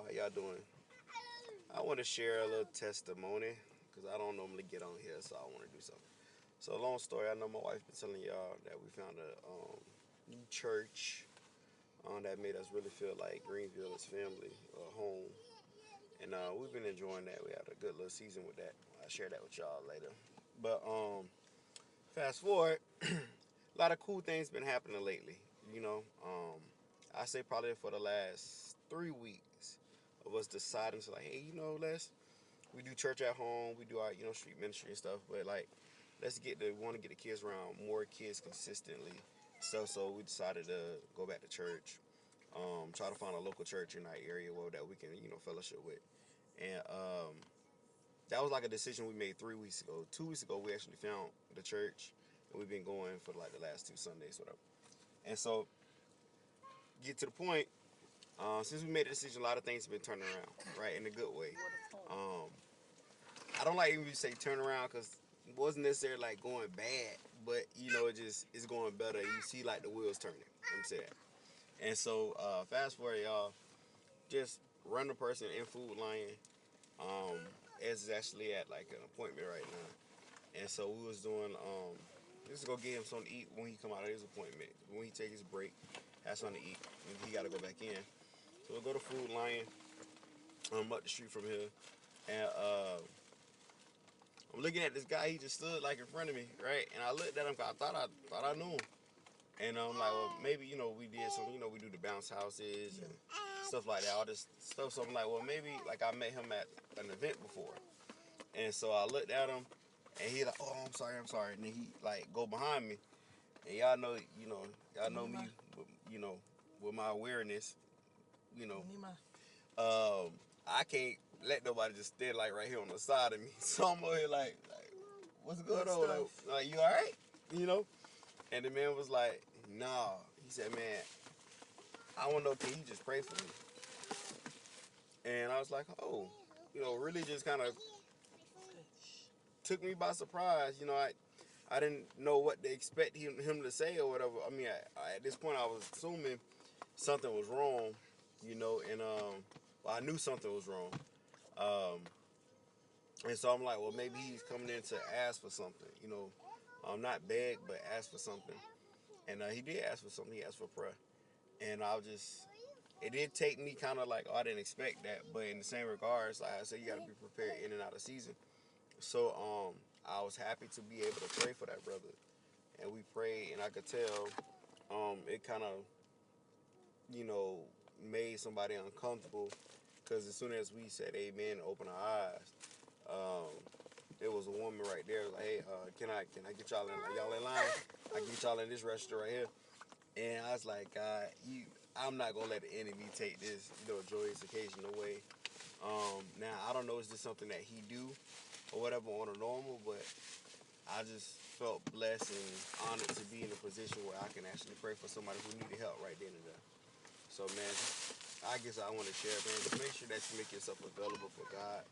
How y'all doing? I want to share a little testimony because I don't normally get on here, so I want to do something. So, long story. I know my wife been telling y'all that we found a new church that made us really feel like Greenville is family, home, and we've been enjoying that. We had a good little season with that. I'll share that with y'all later. But fast forward, a lot of cool things been happening lately. I say probably for the last 3 weeks of us deciding to like, hey, we do church at home, we do our street ministry and stuff, but like let's get the want to get the kids around more kids consistently. So we decided to go back to church, try to find a local church in our area that we can fellowship with, and that was like a decision we made 3 weeks ago. 2 weeks ago we actually found the church, and we've been going for like the last 2 Sundays, whatever. And so get to the point. Since we made the decision, a lot of things have been turning around, right, in a good way. Um, I don't like even say turn around because it wasn't necessarily like going bad, but it's going better. You see like the wheels turning. Let me say that. And so fast forward, y'all, just random person in Food Lion is actually at like an appointment right now, and so we was doing just to go get him something to eat when he come out of his appointment. When he take his break, have something to eat, and he got to go back in. So we'll go to Food Lion. Up the street from here, and I'm looking at this guy. He just stood like in front of me, right? And I looked at him. 'Cause I thought I knew him. And I'm like, well, maybe we did some. We do the bounce houses and stuff like that. All this stuff. So I'm like, well, maybe like I met him at an event before. And so I looked at him, and he like, oh, I'm sorry. And then he like go behind me, and y'all know me, with my awareness, you know. I can't let nobody just stand like right here on the side of me. So I'm over here like what's going on? Like, you all right? You know? And the man was like, nah. He said, man, I don't know. Can you just pray for me? And I was like, oh, really just kind of took me by surprise. I didn't know what to expect him to say or whatever. I mean, at this point, I was assuming something was wrong, and well, I knew something was wrong. Um, And so I'm like, well, maybe he's coming in to ask for something, not beg, but ask for something. And he did ask for something. He asked for prayer. And it did take me kind of like, oh, I didn't expect that. But in the same regards, like I said, you got to be prepared in and out of season. So I was happy to be able to pray for that brother. And we prayed, and I could tell it kind of, made somebody uncomfortable. Because as soon as we said amen and opened our eyes, um, there was a woman right there like, hey, can I get y'all in? Like, y'all in line? I can get y'all in this restaurant right here. And I was like, God, I'm not gonna let the enemy take this, joyous occasion away. Now I don't know, is this something that he do or whatever on a normal, but I just felt blessed and honored to be in a position where I can actually pray for somebody who needed help right then and there. So man, I guess I want to share, man. Just make sure that you make yourself available for God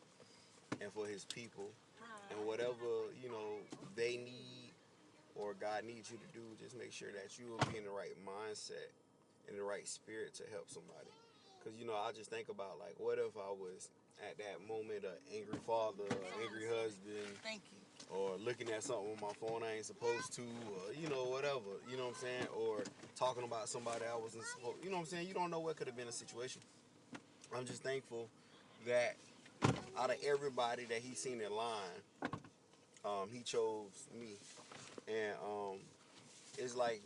and for His people, and whatever they need or God needs you to do, just make sure that you will be in the right mindset, in the right spirit to help somebody. Because I just think about like, what if I was at that moment an angry father, or angry husband, or looking at something on my phone I ain't supposed to, or whatever, what I'm saying, or talking about somebody I wasn't supposed, what I'm saying. You don't know what could have been a situation. I'm just thankful that out of everybody that He seen in line, He chose me. And it's like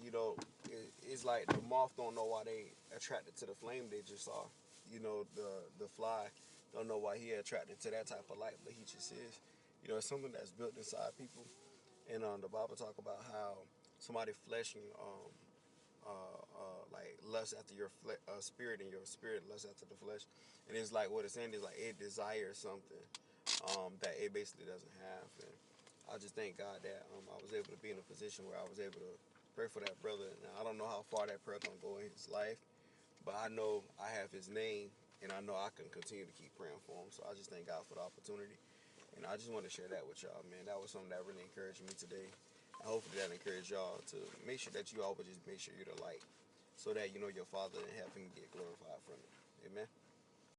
it's like the moth don't know why they attracted to the flame they just saw. The fly don't know why he attracted to that type of light, but he just is. It's something that's built inside people. And the Bible talk about how somebody flesh and like lust after your spirit, and your spirit lust after the flesh. And it's like what it's saying is like it desires something that it basically doesn't have. And I just thank God that I was able to be in a position where I was able to pray for that brother. Now I don't know how far that prayer gonna go in his life, but I know I have his name, and I know I can continue to keep praying for him. So I just thank God for the opportunity, and I just want to share that with y'all, man. That was something that really encouraged me today. And hopefully that encouraged y'all to make sure that you always just make sure you're the light, so that your Father in heaven can get glorified from it. Amen.